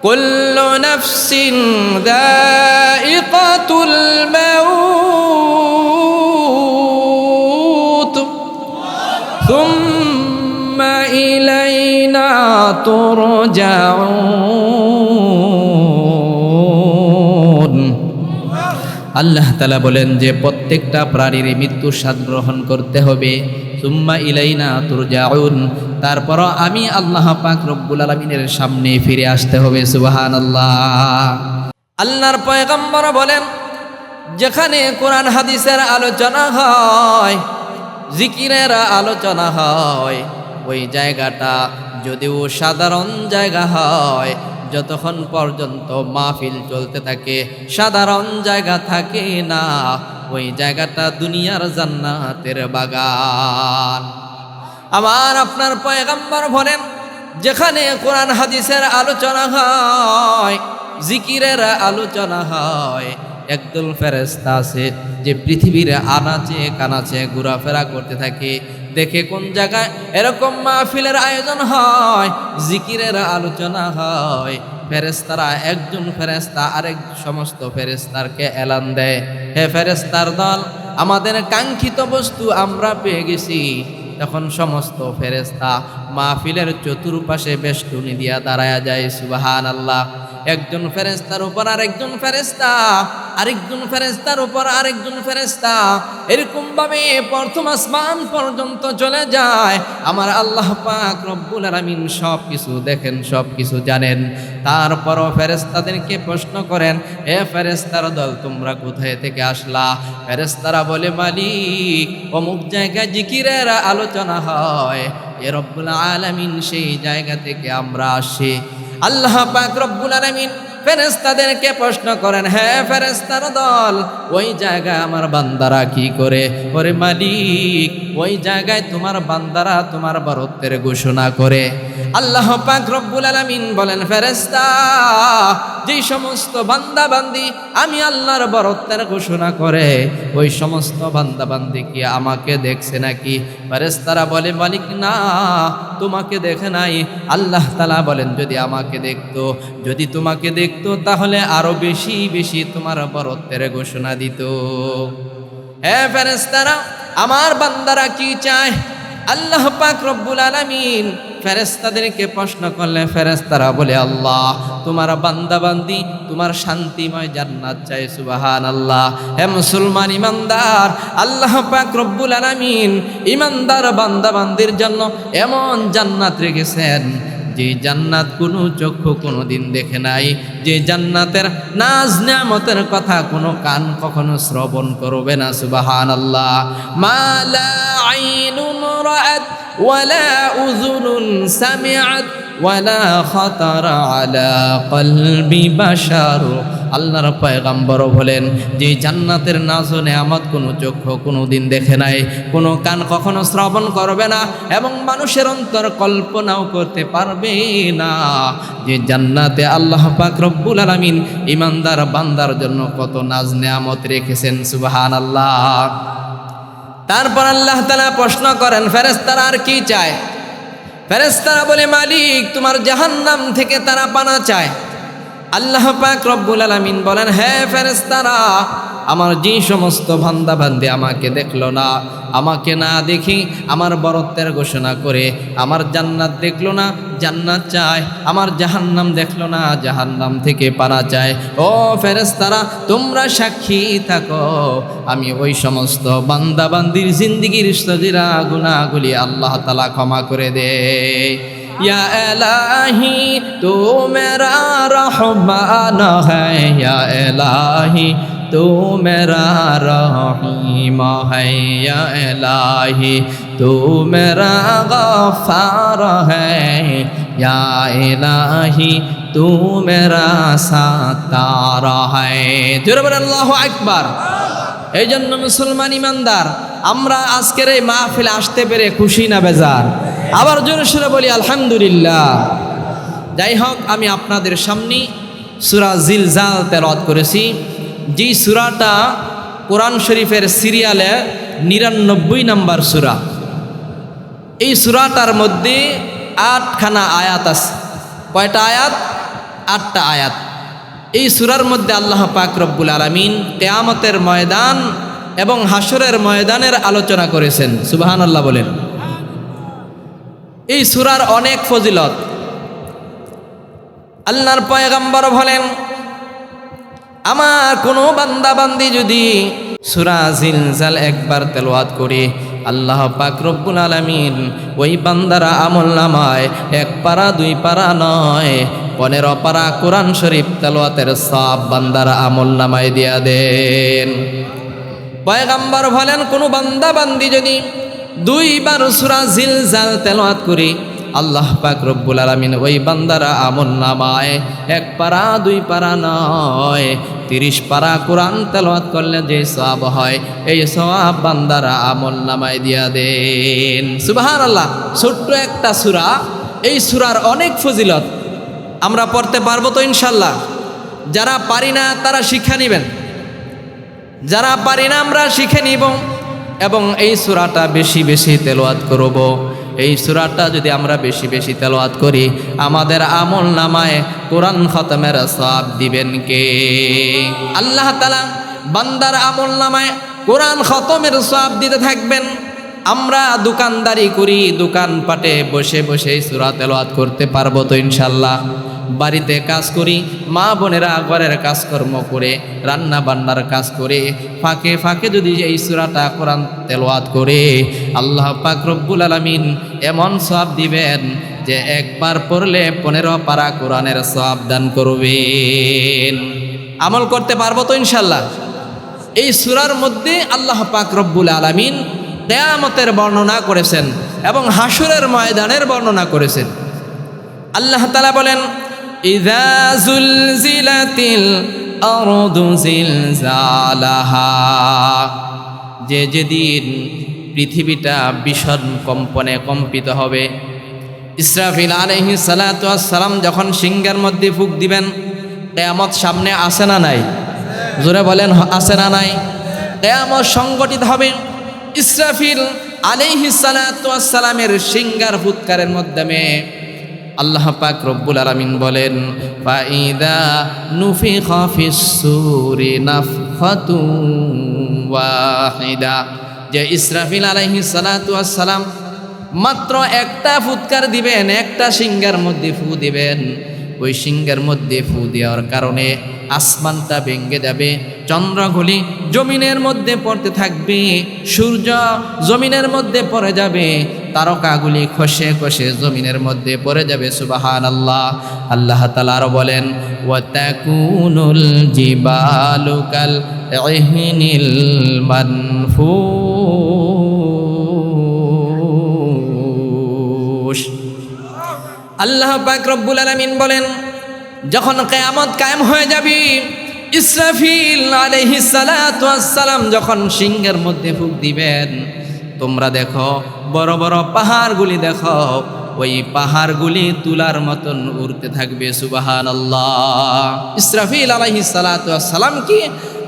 কুল্লু নাফসিন যায়িকাতুল মাউত সুম্মা ইলাইনা তুরজাউন। আল্লাহ তাআলা বলেন যে প্রত্যেকটা প্রাণীর মৃত্যুর স্বাদ গ্রহণ করতে হবে। সুম্মা ইলাইনা তুরজাউন, তারপর আমি আল্লাহ পাক রব্বুল আলামিনের সামনে ফিরে আসতে হবে। সুবহানাল্লাহ। আল্লাহর পয়গম্বর বলেন, যেখানে কোরআন হাদিসের আলোচনা হয়, জিকিরের আলোচনা হয়, ওই জায়গাটা যদিও সাধারণ জায়গা হয়, যতক্ষণ পর্যন্ত মাহফিল চলতে থাকে সাধারণ জায়গা থাকে না, ওই জায়গাটা দুনিয়ার জান্নাতের বাগান। আমার আপনার পয়গম্বর বলেন, যেখানে কোরআন হাদিসের আলোচনা হয়, জিকিরের আলোচনা হয়, একদল ফেরেশতা আছে যে পৃথিবীর আনাচে কানাচে ঘোরাফেরা করতে থাকে, দেখে কোন জায়গায় এরকম মাহফিলের আয়োজন হয়, জিকিরের আলোচনা হয়, ফেরেশতারা একজন ফেরেশতা আরেক সমস্ত ফেরেশতারকে এলান দেয়, হে ফেরেশতার দল, আমাদের কাঙ্ক্ষিত বস্তু আমরা পেয়ে গেছি। তখন সমস্ত ফেরেশতা মাহফিলের চতুর্পাশে বেষ্টনী দিয়া দাঁড়ায়া যায়। সুবহানাল্লাহ। একজন ফেরেশতার উপর আরেকজন ফেরেশতা, আরেকজন ফেরেশতার উপর আরেকজন ফেরেশতা, এরকম ভাবে প্রথম আসমান পর্যন্ত চলে যায়। আমার আল্লাহ পাক রব্বুল আলামিন সব কিছু দেখেন, সব কিছু জানেন। তারপরও ফেরেশতাদেরকে প্রশ্ন করেন, হে ফেরেশতার দল, তোমরা কোথায় থেকে আসলা? ফেরেশতারা বলে, মালিক, অমুক জায়গায় জিকিরের আলোচনা হয়, এ রব্বুল আলামিন সেই জায়গা থেকে আমরা আসি। আল্লাহ পাক রব্বুল আলামিন ফেরেশতাদেরকে প্রশ্ন করেন, হ্যাঁ ফেরেশতার দল, ওই জায়গায় আমার বান্দারা কি করে? ওরে মালিক, ওই জায়গায় তোমার বান্দারা তোমার বরত্বের ঘোষণা করে। আল্লাহ পাক রব্বুল আলামিন বলেন, ফেরেশতা, যেই সমস্ত বান্দা বান্দি আমি আল্লাহর বরত্বের ঘোষণা করে, ওই সমস্ত বান্দা বান্দি কি আমাকে দেখছে নাকি? ফেরেশতারা বলে, মালিক না, তোমাকে দেখে নাই। আল্লাহ তাআলা বলেন, যদি আমাকে দেখতো, যদি তোমাকে দেখতো, তাহলে আরো বেশি বেশি তোমার বরত্বের ঘোষণা দিত। হে ফেরেশতারা, আমার বান্দারা কি চায়? আল্লাহ পাক রব্বুল আলামিন ফেরেশতাদেরকে প্রশ্ন করলে ফেরেশতারা বলে, আল্লাহ, তোমার বান্দা বান্দি তোমার শান্তিময় জান্নাত চায়। সুবহানাল্লাহ। হে মুসলমান ইমানদার, আল্লাহ পাক রব্বুল আলামিন ইমানদার বান্দা বান্দির জন্য এমন জান্নাত রেখেছেন, যে জান্নাত কোনো চক্ষু কোনোদিন দেখে নাই, যে জান্নাতের নাজ নেয়ামতের কথা কোনো কান কখনো শ্রবণ করবে না। সুবহানাল্লাহ। মা লা আইনুন রাআত ওয়ালা উযুনুন সামিআত ওয়ালা খাতারা আলা কলবি বাশার। আল্লাহর পয়গম্বর বলেন, যে জান্নাতের নাজ ও নেয়ামত কোনো চক্ষু কোনোদিন দেখে নাই, কোনো কান কখনো শ্রবণ করবে না, এবং মানুষের অন্তর কল্পনাও করতে পারবে না, যে জান্নাতে আল্লাহ পাক রব্বুল আলামিন ইমানদার বান্দার জন্য কত নাজ নেয়ামত রেখেছেন। সুবহানাল্লাহ। তারপর আল্লাহ তাআলা প্রশ্ন করেন, ফেরেশতারা আর কি চায়? ফেরেশতারা বলে, মালিক, তোমার জাহান্নাম থেকে তারা পানা চায়। আল্লাহ পাক রব্বুল আলামিন বলেন, হ্যাঁ ফেরেশতারা, আমার যে সমস্ত বান্দা বান্দি আমাকে দেখলো না, আমাকে না দেখি আমার বরত্বের ঘোষণা করে আমার জান্নাত দেখলো না, জান্নাত চায়, আমার জাহান্নাম দেখলো না, জাহান্নাম থেকে পানা চায়। ও ফেরেশতারা, তোমরা সাক্ষী থাকো, আমি ওই সমস্ত বান্দা বান্দির জিন্দেগির সগীরা গুনাহগুলি আল্লাহ তাআলা ক্ষমা করে দেয়। या इलाही तू मेरा रहमान है, या इलाही तू मेरा रहीम है, या इलाही तू मेरा गफ्फार है, या इलाही तू मेरा सत्तार है। जोरे बोलें अल्लाहु আকবার। এই জন্য মুসলমান ইমানদার, আমরা আজকের এই মাহফিলে আসতে পেরে খুশি না বেজার? আবার জোরে সুরে বলি আলহামদুলিল্লাহ। যাই হোক, আমি আপনাদের সামনে সূরা জিলজাল তেলাওয়াত করেছি, যে সূরাটা কোরআন শরীফের সিরিয়ালে 99 নম্বর সূরা। এই সূরাটার মধ্যে 8খানা আয়াত আছে। কয়টা আয়াত? 8টা আয়াত। এই সূরার মধ্যে আল্লাহ পাক রব্বুল আলামিন কিয়ামতের ময়দান এবং হাসরের ময়দানের আলোচনা করেছেন। সুবহানাল্লাহ বলেন। এই সূরার অনেক ফজিলত। আল্লাহর পয়গম্বর বলেন, আমার কোনো বান্দা বান্দি যদি সূরা জিলজাল একবার তেলাওয়াত করে, আল্লাহ পাক রব্বুল আলামিন ওই বান্দারা আমলনামায় 1 পারা 2 পারা নয় 15 পারা কোরআন শরীফ তেলাওয়াতের সওয়াব বান্দারা আমলনামায় দিয়া দেন। পয়গম্বর বলেন, কোনো বান্দা বান্দি যদি 2 বার সূরা জিলজাল তেলাওয়াত করে, আল্লাহ পাক রব্বুল আলামিন ওই বান্দারা আমলনামায় 1 পারা 2 পারা নয় 30 পারা কোরআন তেলাওয়াত করলে যে সওয়াব হয়, এই সওয়াব বান্দারা আমলনামায় দিয়া দেন। সুবহানাল্লাহ। ছোট্ট একটা সূরা, এই সূরার অনেক ফজিলত। আমরা পড়তে পারবো তো ইনশাআল্লাহ? যারা পারি না তারা শিক্ষা নেবেন, যারা পারি না আমরা শিখে নিব এবং এই সূরাটা বেশি বেশি তেলাওয়াত করব। এই সূরাটা যদি আমরা বেশি বেশি তেলাওয়াত করি, আমাদের আমলনামায় কোরআন খতমের সওয়াব দিবেন কে? আল্লাহ তাআলা বান্দার আমলনামায় কোরআন খতমের সওয়াব দিতে থাকবেন। আমরা দোকানদারি করি, দোকানপাটে বসে বসে এই সূরা তেলাওয়াত করতে পারবো তো ইনশাআল্লাহ? বাড়িতে কাজ করি, মা বোনেরা ঘরের কাজকর্ম করে, রান্না বান্নার কাজ করে, ফাঁকে ফাঁকে যদি এই সূরাটা কোরআন তেলাওয়াত করে, আল্লাহ পাক রব্বুল আলামিন এমন সওয়াব দিবেন যে একবার পড়লে 15 পারা কোরআনের সওয়াব দান করবেন। আমল করতে পারবো তো ইনশাআল্লাহ? এই সূরার মধ্যে আল্লাহ পাক রব্বুল আলামিন কিয়ামতের বর্ণনা করেছেন এবং হাসরের ময়দানের বর্ণনা করেছেন। আল্লাহ তাআলা বলেন, ইযা যুলজিলাতিল আরদু জিলজালাহা, যেদিন পৃথিবীটা ভীষণ কম্পনে কম্পিত হবে। ইসরাফিল আলাইহিস সালাতু ওয়াস সালাম যখন সিংহের মধ্যে ফুঁক দিবেন, কিয়ামত সামনে আসে না নাই? জোরে বলেন, আসে না নাই? কিয়ামত সংগঠিত হবে। ইসরাফিল আলাইহিস সালাতু ওয়াস সালামের সিংহার ফুৎকারের মাধ্যমে আল্লাহ পাক রব্বুল আলামিন বলেন, ফাইদা নুফিখা ফিস সূরি নাফখাতুন ওয়াহিদা, যে ইসরাফিল আলাইহিস সালাতু ওয়াস সালাম মাত্র একটা ফুৎকার দিবেন, একটা সিংহার মধ্যে ফু দিবেন। ওই সিংহের মধ্যে ফু দেওয়ার কারণে আসমানটা ভেঙে যাবে, চন্দ্রগুলি জমিনের মধ্যে পড়তে থাকবে, সূর্য জমিনের মধ্যে পড়ে যাবে, তারকাগুলি খসে খসে জমিনের মধ্যে পড়ে যাবে। সুবহানাল্লাহ। আল্লাহ তাআলা আরো বলেন, ওয়া তাকুনুল জিবালু কাল ইহনিল মানফুশ। আল্লাহ পাক রব্বুল আলামিন বলেন, যখন কিয়ামত কায়েম হয়ে যাবে, ইসরাফিল আলাইহিস সালাতু ওয়াস সালাম যখন সিংহের মধ্যে ফুঁক দিবেন, তোমরা দেখো বড় বড় পাহাড়গুলি দেখো, ওই পাহাড়গুলি তুলার মতন উড়তে থাকবে। সুবহানাল্লাহ। ইসরাফিল আলাইহিস সালাতু ওয়াস সালাম কি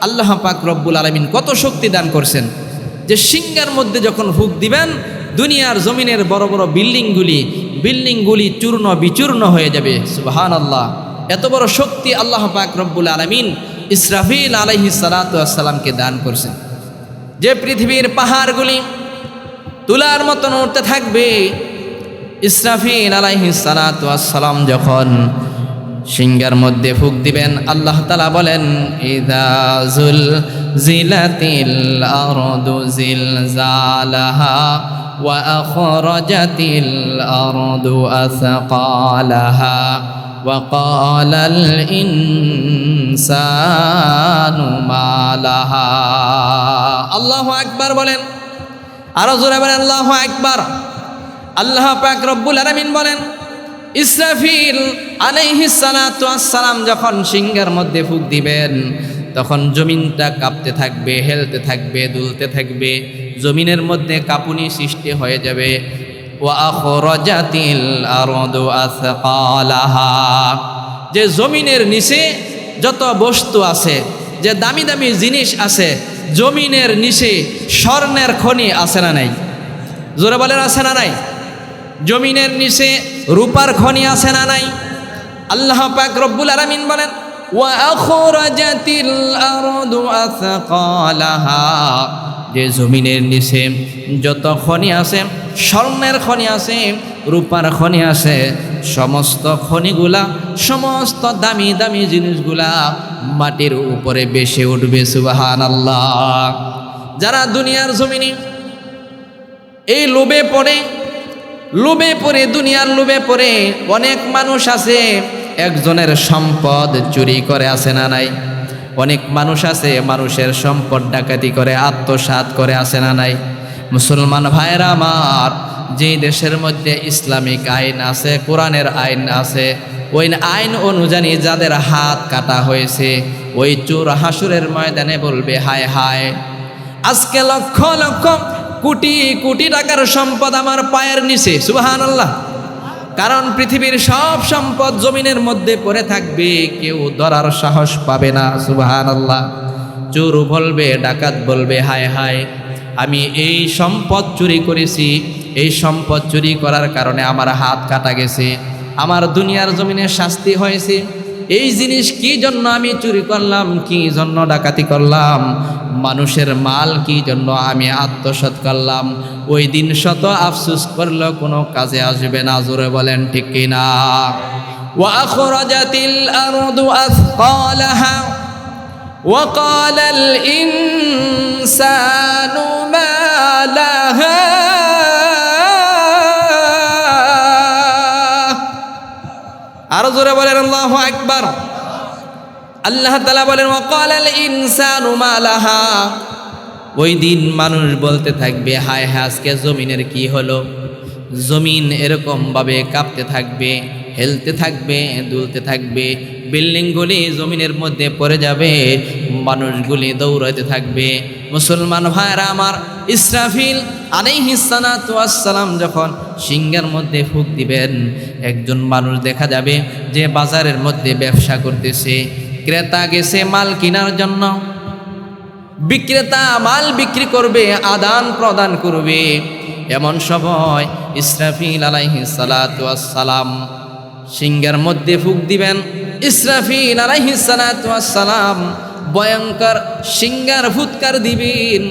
আল্লাহ পাক রব্বুল আলামিন কত শক্তি দান করছেন যে সিংহের মধ্যে যখন ফুঁক দিবেন, দুনিয়ার জমিনের বড় বড় বিল্ডিংগুলি চূর্ণ বিচূর্ণ হয়ে যাবে। সুবহানাল্লাহ। এত বড় শক্তি আল্লাহ পাক রব্বুল আলামিন ইসরাফিল আলাইহিস সালাতু ওয়াস সালামকে দান করছেন, যে পৃথিবীর পাহাড়গুলি তুলার মতন উঠতে থাকবে। ইসরাফিল আলাইহিস সালাতু ওয়াস সালাম যখন সিংহের মধ্যে ফুঁক দিবেন, আল্লাহ তাআলা বলেন, ইযা যুলজিলাতিল আরদু জিলজালাহা ওয়া আখরাজাতিল আরদু আসকালাহা ওয়া ক্বালাল ইনসানু মা লাহা। আল্লাহু আকবার বলেন, আরো জোরে বলেন আল্লাহু আকবার। আল্লাহ পাক রব্বুল আলামিন বলেন, ইসরাফিল আলাইহিস সালাতু ওয়াস সালাম যখন সিংহের মধ্যে ফুঁক দিবেন, তখন জমিনটা কাঁপতে থাকবে, হেলতে থাকবে, দুলতে থাকবে, জমিনের মধ্যে কাঁপুনি সৃষ্টি হয়ে যাবে। ওয়া আখরাজাতিল আরদু আসকালাহা, যে জমিনের নিচে যত বস্তু আছে, যে দামি দামি জিনিস আছে, জমিনের নিচে স্বর্ণের খনি আছে না নাই? জোরে বলেন, আছে না নাই? জমিনের নিচে রূপার খনি আছে না নাই? আল্লাহ পাক রব্বুল আলামিন বলেন ওয়া আখরাজাতিল আরদু আসকালাহা, যে জমিনের নিচে যত খনি আছে, স্বর্ণের খনি আছে, রূপার খনি আছে, সমস্ত খনিগুলা, সমস্ত দামি দামি জিনিসগুলা মাটির উপরে ভেসে উঠবে। সুবহানাল্লাহ। যারা দুনিয়ার জমিনে এই লোভে পড়ে দুনিয়ার লোভে পড়ে, অনেক মানুষ আছে একজনের সম্পদ চুরি করে, আছে না নাই? অনেক মানুষ আছে মানুষের সম্পদ ডাকাতি করে, আত্মসাৎ করে, আছে না নাই? মুসলমান ভাইরা আমার, যে দেশের মধ্যে ইসলামিক আইন আছে, কোরআনের আইন আছে, ওই আইন অনুযায়ী যাদের হাত কাটা হয়েছে, ওই চোর হাসুরের ময়দানে বলবে হায় হায়, আজকে লক্ষ লক্ষ কোটি কোটি টাকার সম্পদ আমার পায়ের নিচে। সুবহানাল্লাহ। কারণ পৃথিবীর সব সম্পদ জমিনের মধ্যে পড়ে থাকবে, কেউ ধরার সাহস পাবে না। সুবহানাল্লাহ। চোর বলবে, ডাকাত বলবে হায় হায়, আমি এই সম্পদ চুরি করেছি, এই সম্পদ চুরি করার কারণে আমার হাত কাটা গেছে, আমার দুনিয়ার জমিনে শাস্তি হয়েছে। এই জিনিস কি জন্য আমি চুরি করলাম, কি জন্য ডাকাতি করলাম, মানুষের মাল কি জন্য আমি আত্মসাৎ করলাম, ওই দিন শত আফসোস করলেও কোনো কাজে আসবে না। জোরে বলেন ঠিক কিনা? ওয়া আখরাজাতিল আরদু আসকালাহা ওয়া ক্বালাল ইনসানু মা লাহা, আরো জোরে বলেন আল্লাহু আকবার। আল্লাহ তাআলা বলেন ওয়া ক্বালাল ইনসানু মা লাহা, ওই দিন মানুষ বলতে থাকবে হায় হায়, আজকে জমিনের কি হলো। জমিন এরকম ভাবে কাঁপতে থাকবে, হেলতে থাকবে, দুলতে থাকবে, বিল্ডিংগুলি জমিনের মধ্যে পড়ে যাবে, মানুষগুলি দৌড়াতে থাকবে। মুসলমান ভাইরা আমার, ইসরাফিল আলাইহিস সালাতু ওয়াস সালাম যখন সিংহের মধ্যে ফুঁক দিবেন, একজন মানুষ দেখা যাবে যে বাজারের মধ্যে ব্যবসা করতেছে, ক্রেতা গেছে মাল কেনার জন্য, বিক্রেতা মাল বিক্রি করবে, আদান প্রদান করবে। এমন সময় ইসরাফিল আলাইহিস সালাতু ওয়াস সালাম সিংহের মধ্যে ফুঁক দিবেন। ইসরাফিল আলাইহিস সালাতু ওয়াস সালাম ভয়ঙ্কর সিংহার ফুৎকার দিবেন।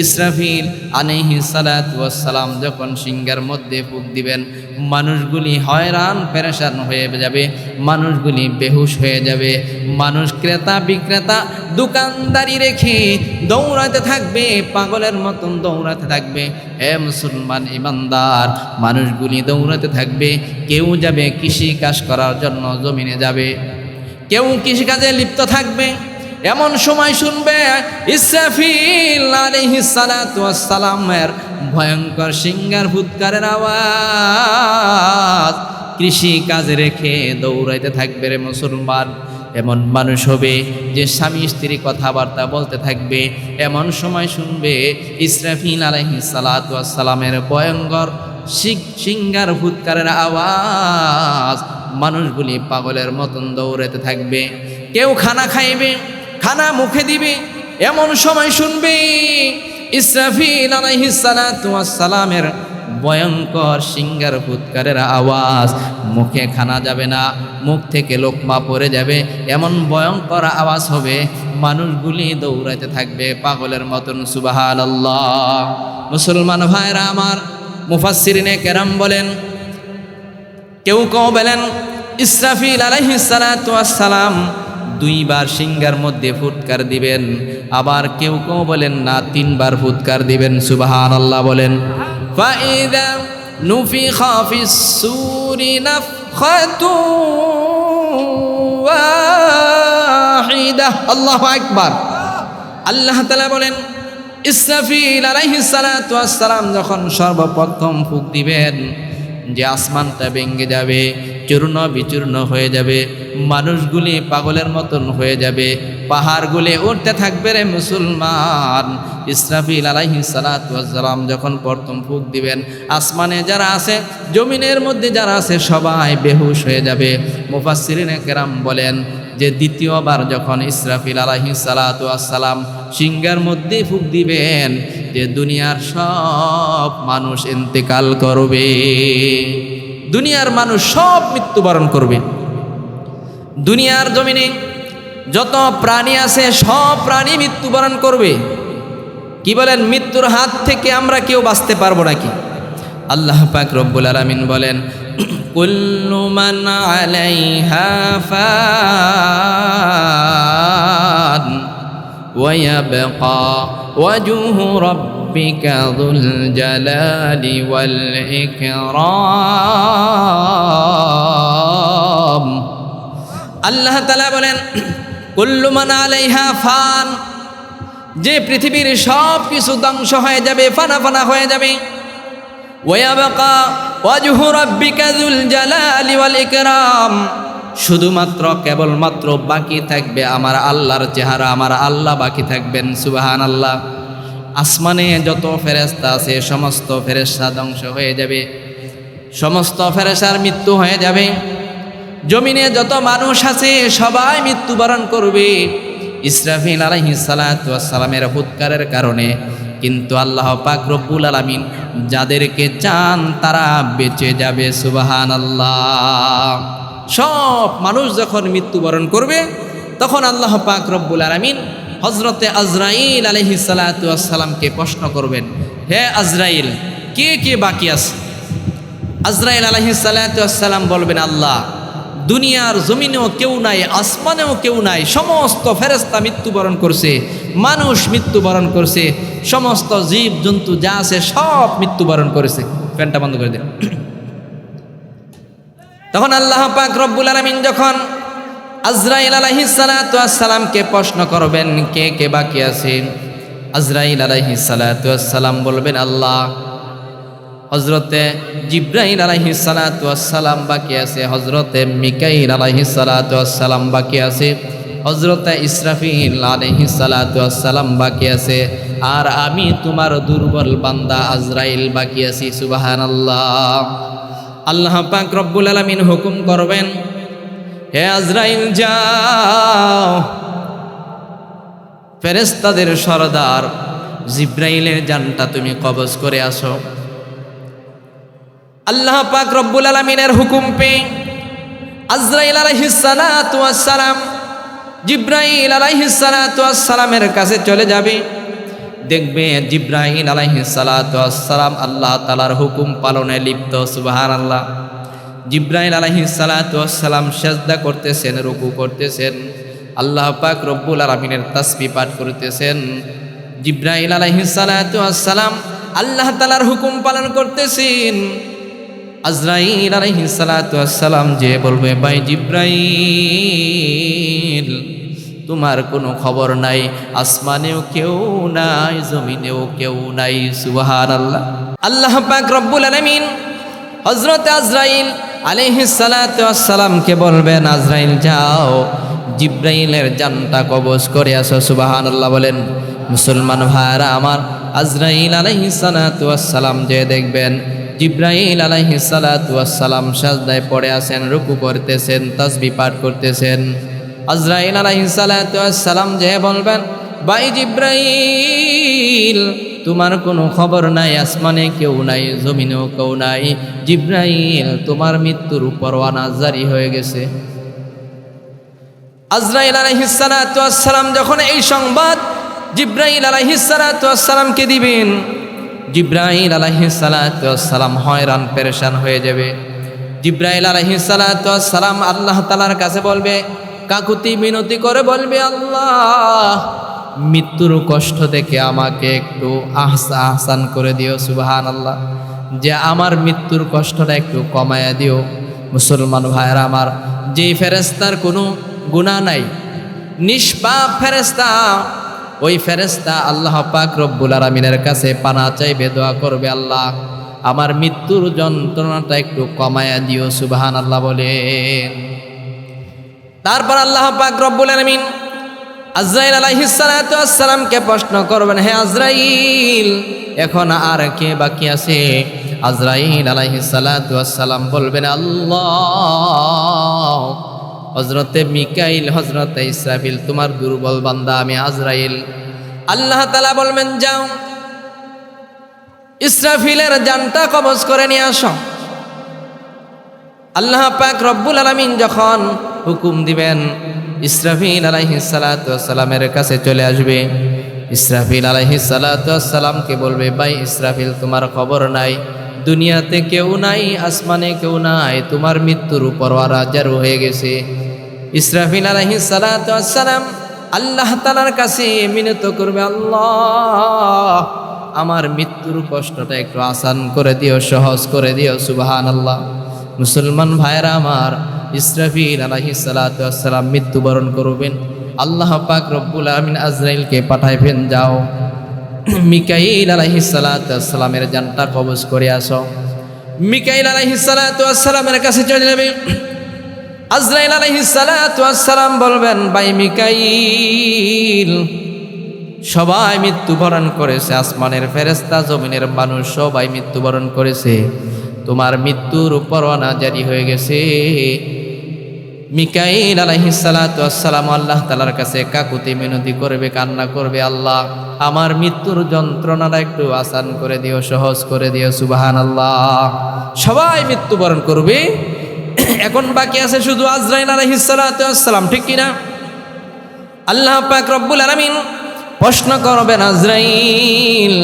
ইসরাফিল আলাইহিস সালাতু ওয়াস সালাম যখন সিংহের মধ্যে ফুঁক দিবেন, মানুষগুলি হয়রান পেরেশান হয়ে যাবে, মানুষগুলি বেহুশ হয়ে যাবে, মানুষ ক্রেতা বিক্রেতা দোকানদারি রেখে দৌড়াতে থাকবে, পাগলের মতন দৌড়াতে থাকবে। হে মুসলমান ইমানদার, মানুষগুলি দৌড়াতে থাকবে। কেউ যাবে কৃষি কাজ করার জন্য, জমিনে যাবে, কেউ কৃষিকাজে লিপ্ত থাকবে। এমন সময় শুনবে ইসরাফিল আলাইহিস সালাতু ওয়াস সালামের ভয়ঙ্কর সিংহার ফুৎকারের আওয়াজ, কৃষি কাজে রেখে দৌড়াইতে থাকবে রে মুসলমান। এমন মানুষ হবে যে স্বামী স্ত্রী কথাবার্তা বলতে থাকবে, এমন সময় শুনবে ইসরাফিল আলাইহিস সালাতু ওয়াস সালামের ভয়ঙ্কর সিংহার ফুৎকারের আওয়াজ, মানুষগুলি পাগলের মতন দৌড়াতে থাকবে। কেউ খানা খাইবে, খানা মুখে দিবে, এমন সময় শুনবে ইসরাফিল আলাইহিস সালাতু ওয়াস সালামের ভয়ঙ্কর সিংহার ফুৎকারের আওয়াজ। মুখে খানা যাবে না, মুখ থেকে লোকমা পড়ে যাবে, এমন ভয়ঙ্কর আওয়াজ হবে, মানুষগুলি দৌড়াতে থাকবে পাগলের মতন। সুবহানাল্লাহ। মুসলমান ভাইরা আমার, মুফাসসিরিনে কেরাম বলেন, কেউ বলেন ইসরাফিল আলাইহিস সালাতু ওয়াস সালাম দুইবার সিংহার মধ্যে ফুৎকার দিবেন, আবার কেউ বলেন না 3 বার ফুৎকার দিবেন। সুবহানাল্লাহ বলেন। ফাইদা নুফিখা ফিস সূরি নাফখাতু ওয়াহিদা, আল্লাহু আকবার। আল্লাহ তাআলা বলেন ইসরাফিল আলাইহিস সালাতু ওয়াস সালাম যখন সর্বপ্রথম ফুঁক দিবেন, যে আসমানটা ভেঙে যাবে, চূর্ণ বিচূর্ণ হয়ে যাবে, মানুষগুলি পাগলের মতন হয়ে যাবে, পাহাড়গুলি উঠতে থাকবে রে মুসলমান। ইসরাফিল আলাইহিস সালাতু ওয়াস সালাম যখন প্রথম ফুঁক দিবেন, আসমানে যারা আছে, জমিনের মধ্যে যারা আছে, সবাই বেহুশ হয়ে যাবে। মুফাসসিরিনে কেরাম বলেন যে দ্বিতীয়বার যখন ইসরাফিল আলাইহিস সালাতু ওয়াস সালাম সিংহার মধ্যে ফুঁক দিবেন, যে দুনিয়ার সব মানুষ ইন্তেকাল করবে, দুনিয়ার মানুষ সব মৃত্যুবরণ করবে। দুনিয়ার জমিনে যত প্রাণী আছে সব প্রাণী মৃত্যুবরণ করবে। কি বলেন, মৃত্যুর হাত থেকে আমরা কেউ বাঁচতে পারবো নাকি? আল্লাহ পাক রব্বুল আলামিন বলেন, কুল্লু মান আলাইহা ফান ওয়া ইয়াবকা ওয়াজহু রাব্বিকা যুল জালালি ওয়াল ইকরাম। আল্লাহ তাআলা বলেন, কুল্লু মান আলাইহা ফান, যে পৃথিবীর সব কিছু ধ্বংস হয়ে যাবে, ফানা ফানা হয়ে যাবে। ওয়ায়াবকা ওয়াজহু রাব্বিকা যুল জালালি ওয়াল ইকরাম, শুধুমাত্র কেবলমাত্র বাকি থাকবে আমার আল্লাহর চেহারা, আমার আল্লাহ বাকি থাকবেন। সুবহানাল্লাহ। আসমানে যত ফেরেশতা আছে সমস্ত ফেরেশতা ধ্বংস হয়ে যাবে, সমস্ত ফেরেশতার মৃত্যু হয়ে যাবে। জমিনে যত মানুষ আছে সবাই মৃত্যুবরণ করবে ইসরাফিল আলাইহিস সালাতু ওয়াস সালামের হুৎকারের কারণে। কিন্তু আল্লাহ পাক রব্বুল আলামিন যাদেরকে চান তারা বেঁচে যাবে। সুবহানাল্লাহ। সব মানুষ যখন মৃত্যুবরণ করবে তখন আল্লাহ পাক রব্বুল আলামিন হযরতে আজরাইল আলাইহিস সালাতু ওয়াস সালামকে প্রশ্ন করবেন, হে আজরাইল, কে কে বাকি আছে? আজরাইল আলাইহিস সালাতু ওয়াস সালাম বলবেন, আল্লাহ, দুনিয়ার জমিনেও কেউ নাই, আসমানেও কেউ নাই, সমস্ত ফেরেশতা মৃত্যুবরণ করছে, মানুষ মৃত্যুবরণ করছে, সমস্ত জীব জন্তু যা আছে সব মৃত্যুবরণ করেছে। ফ্যানটা বন্ধ করে দেন। তখন আল্লাহ পাক রব্বুল আলামিন যখন আজরাইল আলাইহিস সালাতু ওয়াস সালামকে প্রশ্ন করবেন কে কে বাকি আছে, আজরাইল আলাইহিস সালাতু ওয়াস সালাম বলবেন, আল্লাহ, হযরতে জিবরাইল আলাইহিস সালাতু ওয়াস সালাম বাকি আছে, হযরতে মিকাইল আলাইহিস সালাতু ওয়াস সালাম বাকি আছে, হযরতে ইসরাফিল আলাইহিস সালাতু ওয়াস সালাম বাকি আছে, আর আমি তোমার দুর্বল বান্দা আজরাইল বাকি আছি। সুবহানাল্লাহ। আল্লাহ পাক রব্বুল আলামিন হুকুম করবেন, হে আজরাইল, যাও ফেরেশতাদের সরদার জিবরাইলের জানটা তুমি কবজ করে আসো। আল্লাহ পাক রব্বুল আলামিনের হুকুম পেয়ে আজরাইল আলাইহিস সালাতু ওয়াস সালাম জিবরাইল আলাইহিস সালাতু ওয়াস সালামের কাছে চলে যাবে। দেখবে জিবরাইল আলাইহিস সালাতু ওয়াস সালাম আল্লাহ তাআলার হুকুম পালনে লিপ্ত। সুবহানাল্লাহ। জিবরাইল আলাইহিস সালাতু ওয়াস সালাম সিজদা করতেছেন, রুকু করতেছেন, আল্লাহ পাক রব্বুল আলামিনের তাসবিহ পাঠ করতেছেন। জিবরাইল আলাইহিস সালাতু ওয়াস সালাম আল্লাহ তাআলার হুকুম পালন করতেছেন। আজরাইল আলাইহিস সালাতু ওয়াস সালাম যে বলবে, ভাই জিবরাইল, তোমার কোনো খবর নাই, আসমানেও কেউ নাই, জমিনেও কেউ নাই। সুবহানাল্লাহ। আল্লাহ পাক রব্বুল আলামিন হযরত আজরাইল আলাইহিস সালাতু ওয়াস সালামকে বলবেন, আজরাইল, যাও জিবরাইলের জানটা কবজ করে আসো। সুবহানাল্লাহ বলেন। মুসলমান ভাইরা আমার, আজরাইল আলাইহিস সালাতু ওয়াস সালাম যে দেখবেন জিবরাইল আলাইহিস সালাতু ওয়াস সালাম সাজদায় পড়ে আছেন, রুকু করতেছেন, তাসবিহ পাঠ করতেছেন। আজরাইল আলাইহিস সালাতু ওয়াস সালাম যে বলবেন, ভাই জিবরাইল, তোমার কোনো খবর নাই, আসমানে কেউ নাই, জমিনেও কেউ নাই, জিবরাইল, তোমার মৃত্যুর পরওয়ানা জারি হয়ে গেছে। আজরাইল আলাইহিস সালাতু ওয়াস সালাম যখন এই সংবাদ জিবরাইল আলাইহিস সালাতু ওয়াস সালামকে দিবেন, জিবরাইল আলাইহিস সালাতু ওয়াস সালাম হয়রান পেরেশান হয়ে যাবে। জিবরাইল আলাইহিস সালাতু ওয়াস সালাম আল্লাহ তাআলার কাছে বলবে, কাকুতি মিনতি করে বলবে, আল্লাহ, মৃত্যুর কষ্ট থেকে আমাকে একটু আহসান করে দিও। সুবহানাল্লাহ। যে আমার মৃত্যুর কষ্টটা একটু কমায়া দিও। মুসলমান ভাইরা আমার, যেই ফেরেশতার কোনো গুনাহ নাই, নিষ্পাপ ফেরেশতা, ওই ফেরেশতা আল্লাহ পাক রব্বুল আলামিনের কাছে পানা চাইবে, দোয়া করবে, আল্লাহ, আমার মৃত্যুর যন্ত্রণাটা একটু কমায়া দিও। সুবহানাল্লাহ বলেন। তারপর আল্লাহ পাক রব্বুল আলামিন আজরাইল আলাইহিস সালাতু ওয়াস সালামকে প্রশ্ন করবেন, হে আজরাইল, এখন আর কে বাকি আছে? আজরাইল আলাইহিস সালাতু ওয়াস সালাম বলবেন, আল্লাহ, হযরতে মিকাইল, হযরতে ইসরাফিল, তোমার দুর্বল বান্দা আমি আজরাইল। আল্লাহ তাআলা বলবেন, যাও ইসরাফিলের জানটা কবজ করে নিয়ে আসো। আল্লাহ পাক রব্বুল আলামিন যখন হুকুম দিবেন, ইসরাফিল আলাইহিস সালাতু ওয়াস সালামের কাছে চলে আসবে। ইসরাফিল আলাইহিস সালাতু ওয়াস সালামকে বলবে, ভাই ইসরাফিল, তোমার খবর নাই, দুনিয়াতে কেউ নাই, আসমানে কেউ নাই, তোমার মৃত্যুর উপর রাজারু হয়ে গেছে। ইসরাফিল আলাইহিস সালাতু ওয়াস সালাম আল্লাহ তাআলার কাছে মিনত করবে, আল্লাহ আমার মৃত্যুর কষ্টটা একটু আসান করে দিও, সহজ করে দিও। সুবহানাল্লাহ। মুসলমান ভাইরা আমার, ইসরাফিল আলাইহিস সালাতু ওয়াস সালাম মৃত্যুবরণ করবেন। আল্লাহ পাক রব্বুল আলামিন আজরাইলকে পাঠাইবেন, যাও মিকাইল আলাইহিস সালাতু ওয়াস সালামের জানটা কবজ করে আসো। মিকাইল আলাইহিস সালাতু ওয়াস সালামের কাছে চলে যাবে। আজরাইল আলাইহিস সালাতু ওয়াস সালাম বলবেন, ভাই মিকাইল, সবাই মৃত্যুবরণ করেছে, আসমানের ফেরেশতা, জমিনের মানুষ সবাই মৃত্যুবরণ করেছে, তোমার মৃত্যুর পরোয়ানা জারি হয়ে গেছে। মিকাইল আলাইহিস সালাতু ওয়াস সালাম আল্লাহ তাআলার কাছে কাকুতি মিনতি করবে, কান্না করবে, আল্লাহ আমার মৃত্যুর যন্ত্রণাটা একটু আসান করে দিও, সহজ করে দিও। সুবহানাল্লাহ। সবাই মৃত্যুবরণ করবে, এখন বাকি আছে শুধু আজরাইল আলাইহিস সালাতু ওয়াস সালাম, ঠিক কি না? আল্লাহ পাক রব্বুল আলামিন প্রশ্ন করবেন, আজরাইল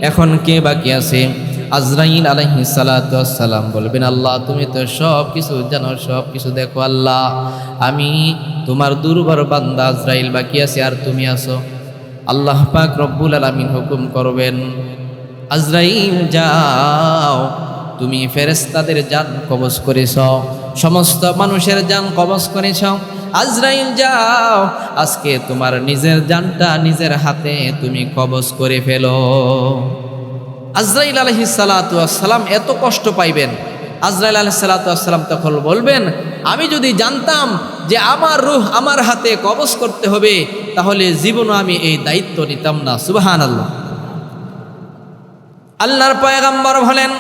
এখন কে বাকি আছে? আজরাইল আলাইহিস সালাতু ওয়াস সালাম বলবেন, আল্লাহ তুমি তো সব কিছু জানো, সব কিছু দেখো, আল্লাহ আমি তোমার দুর্বল বান্দা আজরাইল বাকি আছে, আর তুমি আছো। আল্লাহ পাক রব্বুল আলামিন হুকুম করবেন, আজরাইল যাও, তুমি ফেরেশতাদের জান কবজ করেছ, সমস্ত মানুষের জান কবজ করেছ। আজরাইল যাও, আজকে তোমার নিজের জানটা নিজের হাতে তুমি কবজ করে ফেলো। আজরাইল আলাইহিস সালাতু ওয়াস সালাম এত কষ্ট পাইবেন। আজরাইল আলাইহিস সালাতু ওয়াস সালাম তখন বলবেন, আমি যদি জানতাম যে আমার রূহ আমার হাতে কবজ করতে হবে, তাহলে জীবনও আমি এই দায়িত্ব নিতাম না। সুবহানাল্লাহ। আল্লাহর পয়গম্বর বলেন,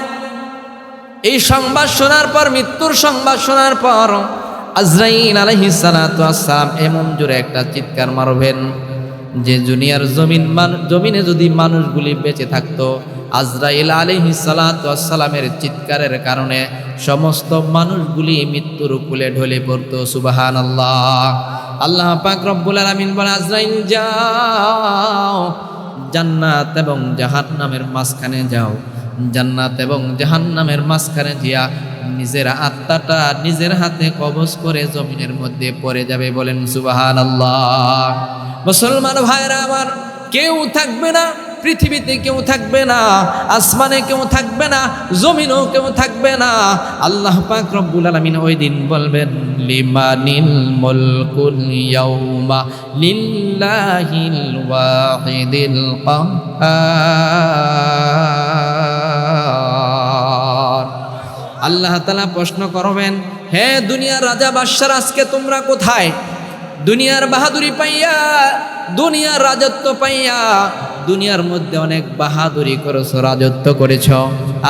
এই সংবাদ শোনার পর, মৃত্যুর সংবাদ শোনার পর আজরাইল আলাইহিস সালাতু ওয়াস সালাম এমন জোরে একটা চিৎকার মারবেন যে দুনিয়ার জমিনে যদি মানুষগুলি বেঁচে থাকতো, আজরাইল আলাইহিস সালাতু ওয়াস সালামের চিৎকারের কারণে সমস্ত মানুষগুলি মৃত্যুর কোলে ঢলে পড়তো। সুবহানাল্লাহ। আল্লাহ পাক রব্বুল আলামিন বলেন, আজরাইল যাও, জান্নাত এবং জাহান্নামের মাঝখানে যাও, জান্নাত এবং জাহান্নামের মাঝখানে গিয়া নিজের আত্মাটা নিজের হাতে কবজ করে জমিনের মধ্যে পড়ে যাবে। বলেন সুবহানাল্লাহ। মুসলমান ভাইরা আমার, কেউ থাকবে না, পৃথিবীতে কেউ থাকবে না, আসমানে কেউ থাকবে না, জমিনেও কেউ থাকবে না। আল্লাহ পাক রব্বুল আলামিন ওই দিন বলবেন, লিমানিল মুলকুল ইয়াউমা লিল্লাহিল ওয়াহিদিল কাহ্হার। আল্লাহ তাআলা প্রশ্ন করবেন, হে দুনিয়ার রাজা বাদশাহ, আজকে তোমরা কোথায়? দুনিয়ার বাহাদুরি পাইয়া, দুনিয়ার রাজত্ব পাইয়া, দুনিয়ার মধ্যে অনেক বাহাদুরি করেছো, রাজত্ব করেছ,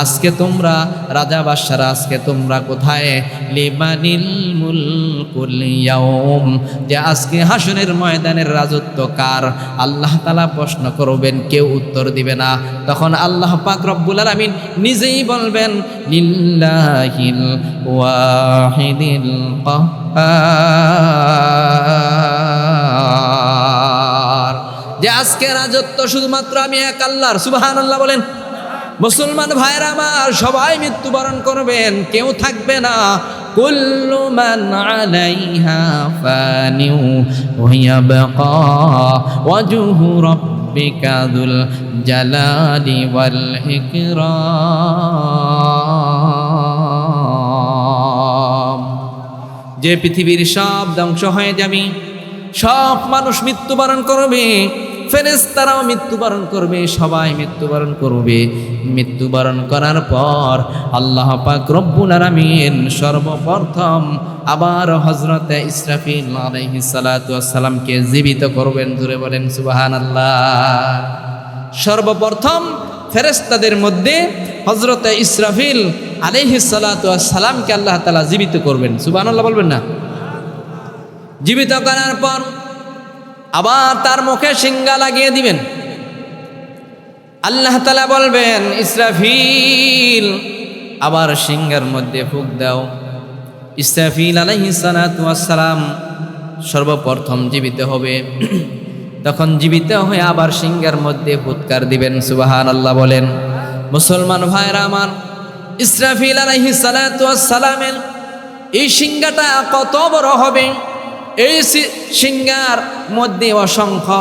আজকে তোমরা রাজা বাদশারা, আজকে তোমরা কোথায়? লিমানিল মুলকুল ইয়াউম, যে আজকে হাসরের ময়দানের রাজত্ব কার? আল্লাহ তাআলা প্রশ্ন করবেন, কেউ উত্তর দিবে না। তখন আল্লাহ পাক রব্বুল আলামিন নিজেই বলবেন, লিল্লাহিল ওয়াহিদিল কাহ্হার, যে আজকে রাজত্ব শুধুমাত্র আমি এক আল্লাহর। সুবহানাল্লাহ বলেন। মুসলমান ভাইরা আমার, সবাই মৃত্যুবরণ করবেন, কেউ থাকবে না। কুল্লু মান আলাইহা ফানিউ ওয়া ইয়াবকা ওয়াজহু রাব্বিকা যুল জালালি ওয়াল ইকরাম। যে পৃথিবীর সব ধ্বংস হয়ে যাবে, সব মানুষ মৃত্যুবরণ করবে, ফেরেশতারাও মৃত্যুবরণ করবে, সবাই মৃত্যুবরণ করবে। মৃত্যুবরণ করার পর আল্লাহ পাক রব্বুল আলামিন সর্বপ্রথম আবার হযরতে ইসরাফিল আলাইহিস সালাতু ওয়াস সালামকে জীবিত করবেন। জোরে বলেন সুবহানাল্লাহ। সর্বপ্রথম ফেরেশতাদের মধ্যে হযরতে ইসরাফিল আলাইহিস সালাতু ওয়াস সালামকে আল্লাহ তাআলা জীবিত করবেন। সুবহানাল্লাহ বলবেন না? জীবিত করার পর আবার তার মুখে সিংহা লাগিয়ে দিবেন। আল্লাহ তাআলা বলবেন, ইসরাফিল আবার সিংহের মধ্যে ফুঁক দাও। ইসরাফিল আলাইহিস সালাতু ওয়াস সালাম সর্বপ্রথম জীবিত হবে। তখন জীবিত হয়ে আবার সিংহের মধ্যে ফুৎকার দিবেন। সুবহানাল্লাহ বলেন। মুসলমান ভাইরা আমার, ইসরাফিল আলাইহিস সালাতু ওয়াস সালামের এই সিংহাটা কত বড় হবে! এই সিংহার মধ্যে অসংখ্য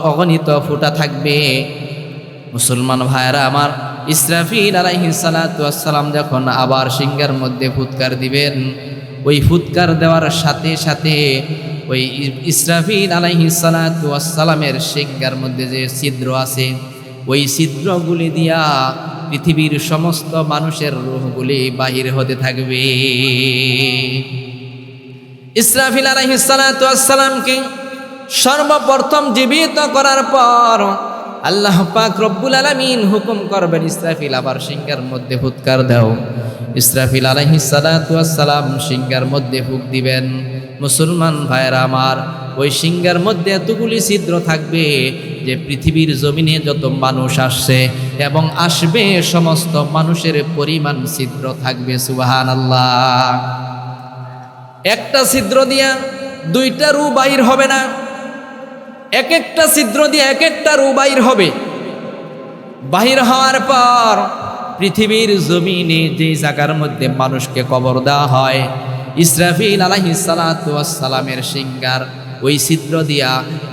অগণিত ফুটা থাকবে। মুসলমান ভাইরা আমার, ইসরাফিল আলাইহিস সালাতু ওয়াস সালাম যখন আবার সিংহের মধ্যে ফুৎকার দিবেন, ওই ফুৎকার দেওয়ার সাথে সাথে ওই ইসরাফিল আলাইহিস সালাতু ওয়াস সালামের সিংহের মধ্যে যে ছিদ্র আছে, ওই ছিদ্রগুলি দিয়া পৃথিবীর সমস্ত মানুষের রূহগুলি বাহির হতে থাকবে। ইসরাফিল আলাইহিস সালাতু ওয়াস সালামকে সর্বপ্রথম জীবিত করার পর আল্লাহ পাক রব্বুল আলামিন হুকুম করবেন, ইসরাফিল আবার সিংহের মধ্যে ফুৎকার দাও। ইসরাফিল আলাইহিস সালাতু ওয়াস সালাম সিংহের মধ্যে ফুঁক দিবেন। মুসলমান ভাইরা আমার, ওই সিংহের মধ্যে এতগুলি ছিদ্র থাকবে যে পৃথিবীর জমিনে যত মানুষ আসছে এবং আসবে সমস্ত মানুষের পরিমাণ ছিদ্র থাকবে। সুবহানাল্লাহ। একটা ছিদ্র দিয়া দুইটা রূহ বাইর হবে না, এক একটা ছিদ্র দিয়ে এক একটা রূহ বাইর হবে। বাহির হওয়ার পর পৃথিবীর জমিনে যে জায়গার মধ্যে মানুষকে কবর দেওয়া হয়, ইসরাফিল আলাইহিস সালাতু ওয়াস সালামের সিংহার ওই ছিদ্র দিয়া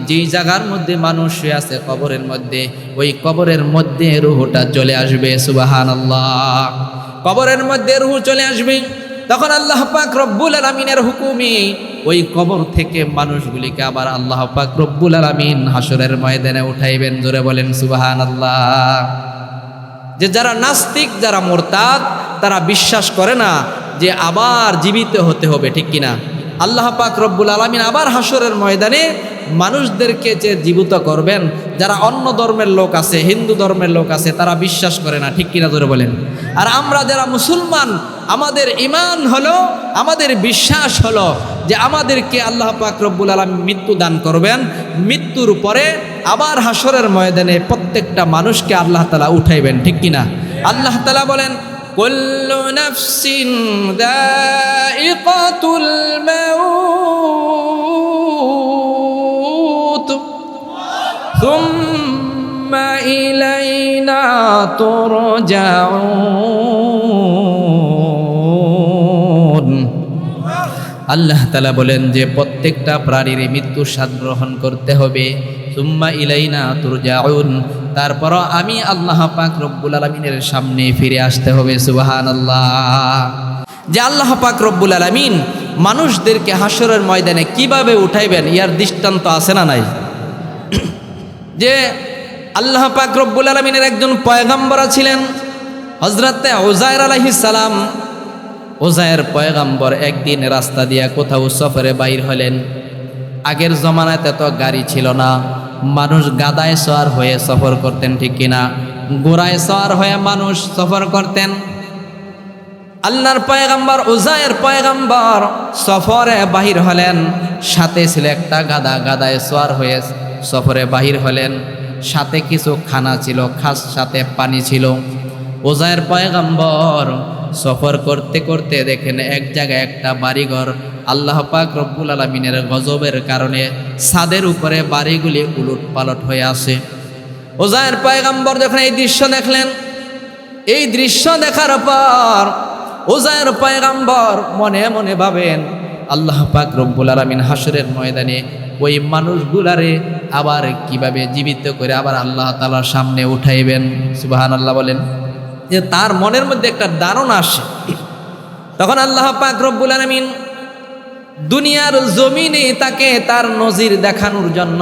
যেই জায়গার মধ্যে মানুষ শুয়ে আছে কবরের মধ্যে, ওই কবরের মধ্যে রূহটা চলে আসবে। সুবহানাল্লাহ। কবরের মধ্যে রূহ চলে আসবে। তখন আল্লাহ পাক রব্বুল আলামিনের হুকুমে ওই কবর থেকে মানুষগুলিকে আবার আল্লাহ পাক রব্বুল আলামিন হাসরের ময়দানে উঠাইবেন। জোরে বলেন সুবহানাল্লাহ। যে যারা নাস্তিক, যারা মুরতাদ, তারা বিশ্বাস করে না যে আবার জীবিত হতে হবে, ঠিক কিনা? আল্লাহ পাক রব্বুল আলামিন আবার হাসরের ময়দানে মানুষদেরকে যে জীবিত করবেন, যারা অন্য ধর্মের লোক আছে, হিন্দু ধর্মের লোক আছে, তারা বিশ্বাস করে না, ঠিক কিনা? জোরে বলেন। আর আমরা যারা মুসলমান, আমাদের ঈমান হলো, আমাদের বিশ্বাস হলো যে আমাদেরকে আল্লাহ পাক রব্বুল আলামিন মৃত্যু দান করবেন। মৃত্যুর পরে আবার হাসরের ময়দানে প্রত্যেকটা মানুষকে আল্লাহ তাআলা উঠাইবেন, ঠিক কিনা? আল্লাহ তাআলা বলেন, কুল্লু নাফসিন যায়িকাতুল মাউত সুম্মা ইলাইনা তুরজাউন। আল্লাহ তাআলা বলেন যে প্রত্যেকটা প্রাণীর মৃত্যুর স্বাদ গ্রহণ করতে হবে। সুম্মা ইলাইনা তুরজাউন, তারপর আমি আল্লাহ পাক রব্বুল আলামিনের সামনে ফিরে আসতে হবে। সুবহানাল্লাহ। যে আল্লাহ পাক রব্বুল আলামিন মানুষদেরকে হাসরের ময়দানে কিভাবে উঠাইবেন, ইয়ার দৃষ্টান্ত আছে না নাই? যে আল্লাহ পাক রব্বুল আলামিনের একজন পয়গম্বর ছিলেন, হযরতে উযায়ের আলাইহিস সালাম। উযায়ের পয়গম্বর একদিন রাস্তা দিয়া কোথাও সফরে বাইর হলেন। আগের জমানাতে তো গাড়ি ছিল না, মানুষ গাদায় সওয়ার হয়ে সফর করতেন, ঠিক কিনা? ঘোড়ায় সওয়ার হয়ে মানুষ সফর করতেন। আল্লাহর পয়গম্বর উযায়ের পয়গম্বর সফরে বাহির হলেন, সাথে ছিল একটা গাদা, গাদায় সওয়ার হয়ে সফরে বাহির হলেন। সাথে কিছু খানা ছিল, খাস সাথে পানি ছিল। উযায়ের পয়গম্বর সফর করতে করতে দেখেন এক জায়গায় একটা বাড়িঘর, আল্লাহ পাক রব্বুল আলামিনের গজবের কারণে ছাদের উপরে বাড়িগুলি উলট পালট হয়ে আসে। উযায়ের পয়গম্বর যখন এই দৃশ্য দেখলেন, এই দৃশ্য দেখার পর উযায়ের পয়গম্বর মনে মনে ভাবেন, আল্লাহ পাক রব্বুল আলামিন হাসরের ময়দানে ওই মানুষগুলারে আবার কিভাবে জীবিত করে আবার আল্লাহ তাআলার সামনে উঠাইবেন। সুবহানাল্লাহ বলেন। যে তার মনের মধ্যে একটা ধারণা আসে। তখন আল্লাহ পাক রব্বুল আলামিন দুনিয়ার জমিনে তাকে তার নজির দেখানোর জন্য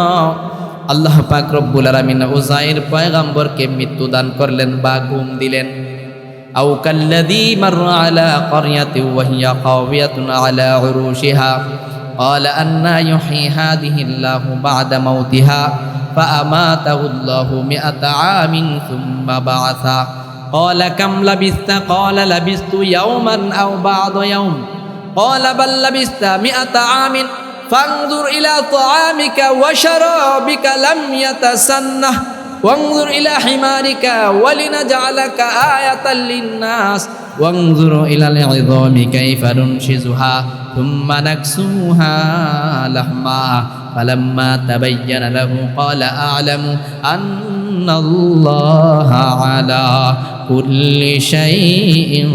আল্লাহ পাক রব্বুল আলামিন উযায়ের পয়গম্বরকে মৃত্যু দান করলেন বা ঘুম দিলেন। আও কাল্লাযী মাররা আলা ক্বরয়াতিন ওয়া হিয়া খাওয়িয়াতুন আলা উরুশিহা ক্বালা আন্না ইউহয়ী হাযিহিল্লাহু বা'দা মাউতিহা ফাআমাতাহু আল্লাহু মিআতা আমিন সুম্মা বা'আসা ক্বালা কাম লাবিসতা ক্বালা লাবিসতু ইয়াওমান আও বা'দা ইয়াওম ক্বালা বাল লাবিসতা মিআতা আমিন ফানজুর ইলা তাআমিকা ওয়া শারাবিকা লাম ইয়াতাসান্নাহ ওয়ানজুর ইলা হিমারিকা ওয়ালিনাজআলাকা আয়াতাল লিন্নাস ওয়ানজুর ইলাল ইযামি কাইফা নুনশিজুহা থুম্মা নাকসুহা লাহমা ফালাম্মা তাবায়্যানা লাহু ক্বালা আ'লামু আন্নাল্লাহা আলা কুল্লি শাইইন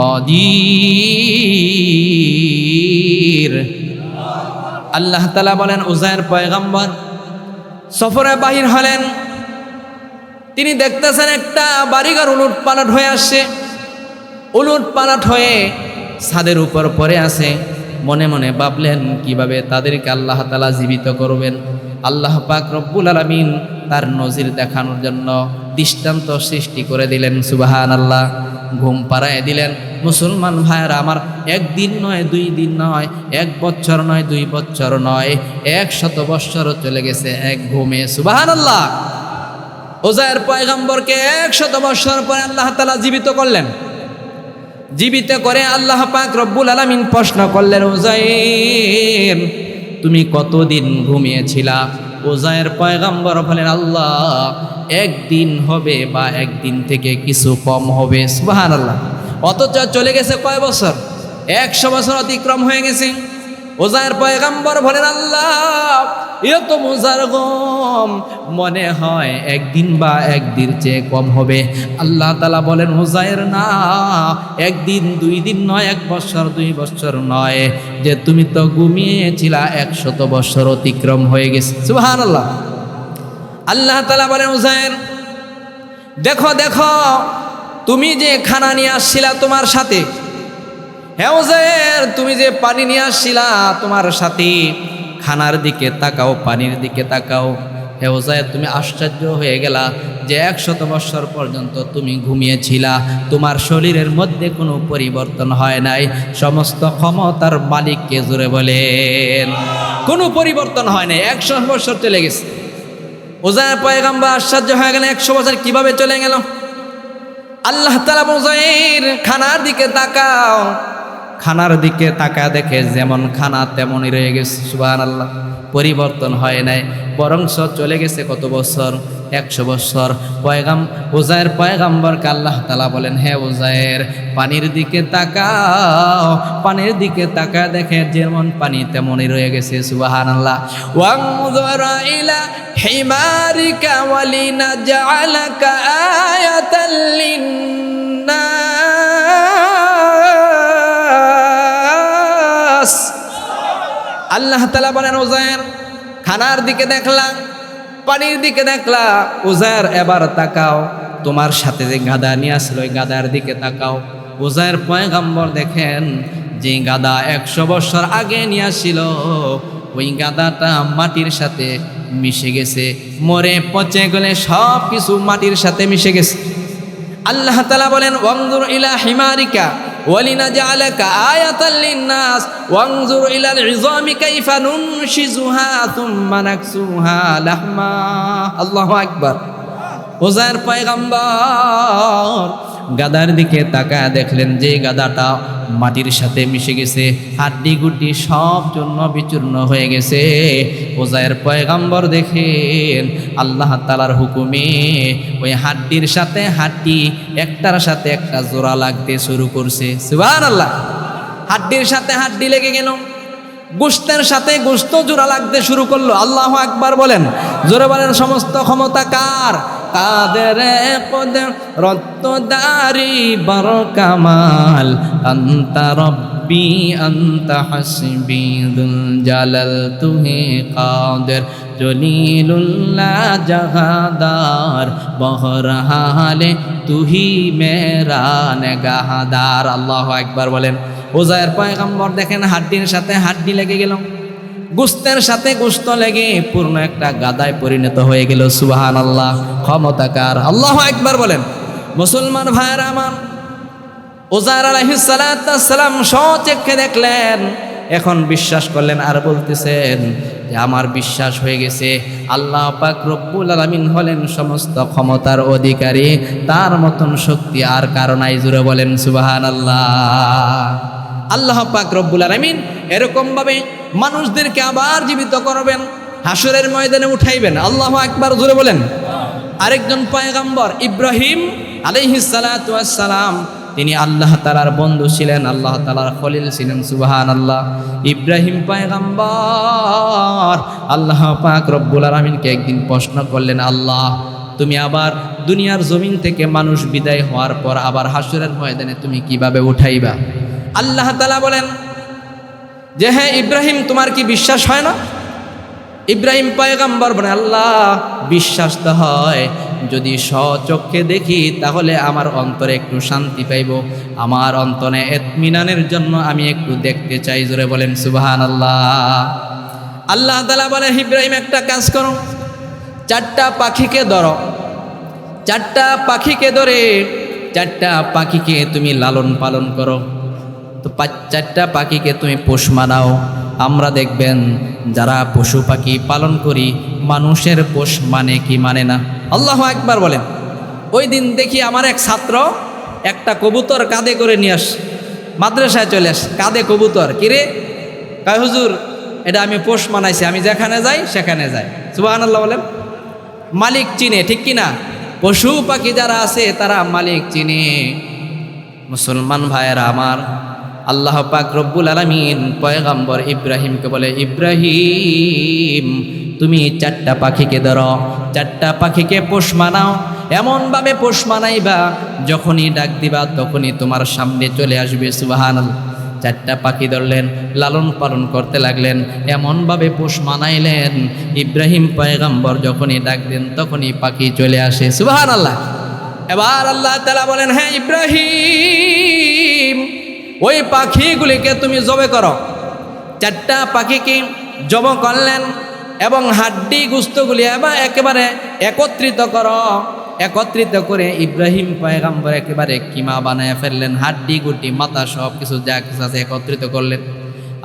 কাদির। আল্লাহ তাআলা বলেন উযায়ের পয়গম্বর সফরে বাহির হলেন, তিনি দেখতেছেন একটা বাড়িঘর উলট পালট হয়ে আসছে, উলট পালট হয়ে ছাদের উপর পড়ে আছে। মনে মনে ভাবলেন কিভাবে তাদেরকে আল্লাহ তাআলা জীবিত করবেন। আল্লাহ পাক রব্বুল আলামিন তার নজির দেখানোর জন্য দৃষ্টান্ত সৃষ্টি করে দিলেন। সুবহানাল্লাহ। ঘুম পাড়ায় দিলেন। মুসলমান ভাইয়েরা আমার, একদিন নয়, 2 দিন নয়, 1 বছর নয়, 2 বছর নয়, 100 বছরও চলে গেছে এক ঘুমে। সুবহানাল্লাহ। উযায়ের পয়গম্বরকে 100 বছর পরে আল্লাহ তাআলা জীবিত করলেন। জীবিত করে আল্লাহ পাক রব্বুল আলামিন প্রশ্ন করলেন, উযায়ের তুমি কতদিন ঘুমিয়েছিলা? উযায়ের পয়গম্বর বলেন, আল্লাহ একদিন হবে বা একদিন থেকে কিছু কম হবে। সুবহানাল্লাহ। অথচ চলে গেছে কয় বছর? 100 বছর অতিক্রম হয়ে গেছে। উযায়ের পয়গম্বর বলেন, আল্লাহ এত মুজার গম মনে হয় একদিন বা একদিন চেয়ে কম হবে। আল্লাহ তাআলা বলেন, উযায়ের না, একদিন 2 দিন নয়, 1 বছর 2 বছর নয়, যে তুমি তো ঘুমিয়েছিলা 100 বছর অতিক্রম হয়ে গেছে। সুবহানাল্লাহ। আল্লাহ তাআলা বলেন, উযায়ের দেখো দেখো, তুমি যে খানা নিয়ে আসছিলা তোমার সাথে, হে উযায়ের তুমি যে পানি নিয়ে আসছিলা তোমার সাথে, খানার দিকে তাকাও, পানির দিকে তাকাও। হে উযায়ের তুমি আশ্চর্য হয়ে গেলা যে 100 বছর পর্যন্ত তুমি ঘুমিয়েছিলা, তোমার শরীরের মধ্যে কোনো পরিবর্তন হয় নাই। সমস্ত ক্ষমতার মালিককে জোরে বলেন, কোনো পরিবর্তন হয় নাই। 100 বছর চলে গেছে। উযায়ের পয়গম্বর আশ্চর্য হয়ে গেলেন, 100 বছর কিভাবে চলে গেল? আল্লাহ তাআলা উযায়ের খানার দিকে তাকাও। খানার দিকে তাকা দেখে যেমন খানা তেমনই রয়ে গেছে। সুবহানাল্লাহ। পরিবর্তন হয় নাই, বরং চলে গেছে কত বছর? 100 বছর। উযায়ের পয়গম্বরকে আল্লাহ তাআলা বলেন, হে উযায়ের পানির দিকে তাকাও। পানির দিকে তাকা দেখে যেমন পানি তেমনই রয়ে গেছে। সুবহানাল্লাহ। ওয়ানজুর ইলা হিমারিকা ওয়ালিনাজআলাকা আয়াতাল লিন্নাস। আল্লাহ তাআলা বলেন, উযায়ের খানার দিকে দেখলা, পানির দিকে দেখলা, উযায়ের এবার তাকাও, তোমার সাথে যে গাদা নিয়ে আসলো ওই গাদার দিকে তাকাও। উযায়ের পয়গম্বর দেখেন যে গাদা 100 বছর আগে নিয়ে আসছিল, ওই গাদাটা মাটির সাথে মিশে গেছে, মরে পচে গেলে সব কিছু মাটির সাথে মিশে গেছে। আল্লাহ তাআলা বলেন, ওয়ানজুর ইলা হিমারিকা ওয়ালিনাজআলাকা আয়াতাল লিন্নাস ওয়ানজুর ইলাল ইযামি কাইফা নুনশিজুহা থুম্মা নাকসুহা লাহমা। আল্লাহু আকবার। উযায়ের পয়গম্বর গাদার দিকে তাকায় দেখলেন যে গাদাটা মাটির সাথে মিশে গেছে, হাড্ডি গুড্ডি সব চূর্ণ বিচূর্ণ হয়ে গেছে। উযায়ের পয়গম্বর দেখেন আল্লাহ তাআলার হুকুমে ওই হাড্ডির সাথে হাড্ডি একটার সাথে একটা জোড়া লাগতে শুরু করছে। সুবহানাল্লাহ। হাড্ডির সাথে হাড্ডি লেগে গেল, গোশতের সাথে গোশত জোড়া লাগতে শুরু করলো। আল্লাহু আকবার বলেন, জোরে বলেন। সমস্ত ক্ষমতা কার? কাদের কুদরত দারি বর কামাল, আনতা রব্বি আনতা হাসবি যুল জালাল তুহে কাদের, জলিলুল্লাহ জাহাদার বহরহালে তুহি মেরা নেগাহদার। আল্লাহু আকবার বলেন। উযায়ের পয়গম্বর দেখেন হাড্ডির সাথে হাড্ডি লেগে গেল, গোশতের সাথে গোশত লেগে পূর্ণ একটা গাদায় পরিণত হয়ে গেল। সুবহানাল্লাহ। ক্ষমতাকার। আল্লাহু আকবার বলেন। মুসলমান ভাইরা আমার, উযায়ের আলাইহিস সালাতু ওয়াস সালাম সচক্ষে দেখলেন, এখন বিশ্বাস করলেন আর বলতেছেন যে আমার বিশ্বাস হয়ে গেছে আল্লাহ পাক রব্বুল আলামিন হলেন সমস্ত ক্ষমতার অধিকারী, তার মতন শক্তি আর কারো নাই। জুড়ে বলেন সুবহানাল্লাহ। আল্লাহ পাক রব্বুল আলামিন এরকম ভাবে মানুষদেরকে আবার জীবিত করবেন, হাসরের ময়দানে উঠাইবেন। আল্লাহু আকবার। জোরে বলেন। আরেকজন পয়গম্বর ইব্রাহিম আলাইহিস সালাতু ওয়াস সালাম, তিনি আল্লাহ তাআলার বন্ধু ছিলেন, আল্লাহ তাআলার খলিল ছিলেন। সুবহানাল্লাহ। ইব্রাহিম পয়গম্বর আল্লাহ পাক রব্বুল আলামিনকে একদিন প্রশ্ন করলেন, আল্লাহ তুমি আবার দুনিয়ার জমিন থেকে মানুষ বিদায় হওয়ার পর আবার হাসরের ময়দানে তুমি কিভাবে উঠাইবা? আল্লাহ তাআলা বলেন যে হ্যাঁ ইব্রাহিম, তোমার কি বিশ্বাস হয় না? ইব্রাহিম পয়গম্বর বলেন, আল্লাহ বিশ্বাস তো হয়, যদি স্বচক্ষে দেখি তাহলে আমার অন্তরে একটু শান্তি পাইব, আমার অন্তরে ইতমিনানের জন্য আমি একটু দেখতে চাই। জোরে বলেন সুবহানাল্লাহ। আল্লাহ তাআলা বলে, ইব্রাহিম একটা কাজ করো, 4টা পাখিকে ধরো, 4টা পাখিকে ধরে 4টা পাখিকে তুমি লালন পালন করো। তো 4টা পাখিকে তুমি পোষ মানাও। আমরা দেখবেন যারা পশু পাখি পালন করি, মানুষের পোষ মানে কি মানে না? আল্লাহু আকবার বলেন। ওই দিন দেখি আমার এক ছাত্র একটা কবুতর কাঁধে করে নিয়ে আস, মাদ্রাসায় চলে আস, কাঁধে কবুতর। কিরে? কয় হুজুর এটা আমি পোষ মানাইছি, আমি যেখানে যাই সেখানে যাই। সুবহানাল্লাহ বলেন। মালিক চিনে, ঠিক কিনা? পশু পাখি যারা আছে তারা মালিক চিনে। মুসলমান ভাইয়েরা আমার, আল্লাহ পাক রব্বুল আলামিন পয়গম্বর ইব্রাহিমকে বলে, ইব্রাহিম তুমি 4টা পাখিকে ধরো, 4টা পাখিকে পোষ মানাও, এমনভাবে পোষ মানাইবা যখনই ডাক দিবা তখনই তোমার সামনে চলে আসবে। সুবহানাল্লাহ। 4টা পাখি ধরলেন, লালন পালন করতে লাগলেন, এমনভাবে পোষ মানাইলেন ইব্রাহিম পয়গম্বর যখনই ডাক দেন তখনই পাখি চলে আসে। সুবহানাল্লাহ। এবার আল্লাহ তাআলা বলেন, হ্যাঁ ইব্রাহিম ওই পাখিগুলিকে তুমি জবে করো। 4টা পাখিকে জব করলেন এবং হাড্ডি গুস্তগুলি এবার একেবারে একত্রিত করো। একত্রিত করে ইব্রাহিম পয়গম্বর একেবারে কিমা বানায় ফেললেন, হাড্ডি গুটি মাথা সব কিছু যা কিছু আছে একত্রিত করলেন।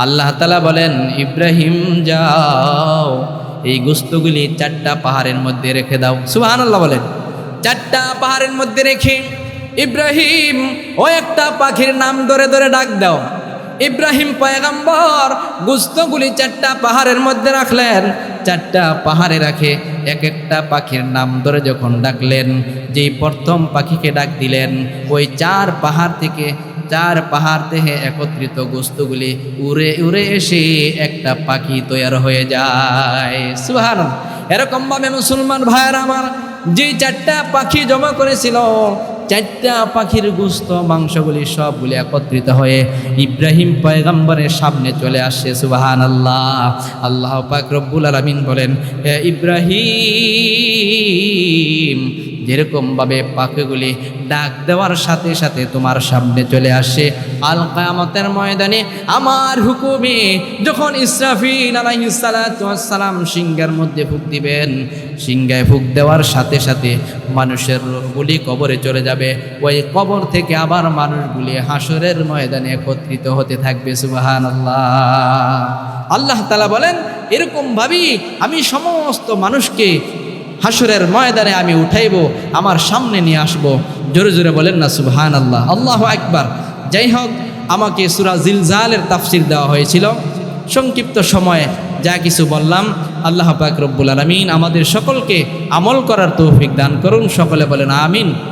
আল্লাহ তাআলা বলেন, ইব্রাহিম যাও এই গুস্তগুলি 4টা পাহাড়ের মধ্যে রেখে দাও। সুবহানাল্লাহ বলেন। 4টা পাহাড়ের মধ্যে রেখে ইব্রাহিম ও একটা পাখির নাম ধরে ধরে ডাক দাও। ইব্রাহিম পয়গম্বর গুস্তগুলি 4টা পাহাড়ের মধ্যে রাখলেন। 4টা পাহাড়ে রাখে এক একটা পাখির নাম ধরে যখন ডাকলেন, যেই প্রথম পাখিকে ডাক দিলেন, ওই 4 পাহাড় থেকে একত্রিত গোস্তগুলি উড়ে উড়ে এসে একটা পাখি তৈরি হয়ে যায়। সুবহানাল্লাহ। এরকম ভাবে মুসলমান ভাইয়েরা আমার, যে 4টা পাখি জমা করেছিল, 4টা পাখির গোস্ত মাংসগুলি সবগুলি একত্রিত হয়ে ইব্রাহিম পয়গম্বরের সামনে চলে আসে। সুবহানাল্লাহ। আল্লাহ পাক রব্বুল আলামিন বলেন, হে ইব্রাহিম যেরকমভাবে পাখিগুলি ডাক দেওয়ার সাথে সাথে তোমার সামনে চলে আসে, আল কিয়ামতের ময়দানে আমার হুকুমে যখন ইসরাফিল আলাইহিস সালাতু ওয়াস সালাম সিংহের মধ্যে ফুঁক দিবেন, সিংহায় ফুঁক দেওয়ার সাথে সাথে মানুষের রূহগুলি কবরে চলে যাবে। ওই কবর থেকে আবার মানুষগুলি হাসরের ময়দানে একত্রিত হতে থাকবে। সুবহানাল্লাহ। আল্লাহ তাআলা বলেন, এরকম ভাবেই আমি সমস্ত মানুষকে হাসরের ময়দানে আমি উঠাইব, আমার সামনে নিয়ে আসব। জোরে জোরে বলেন না সুবহানাল্লাহ। আল্লাহু আকবার। যাই হোক, আমাকে সূরা জিলজালের তাফসীর দেওয়া হয়েছিল, সংক্ষিপ্ত সময়ে যা কিছু বললাম, আল্লাহ পাক রব্বুল আলামিন আমাদের সকলকে আমল করার তৌফিক দান করুন। সকলে বলেন আমিন।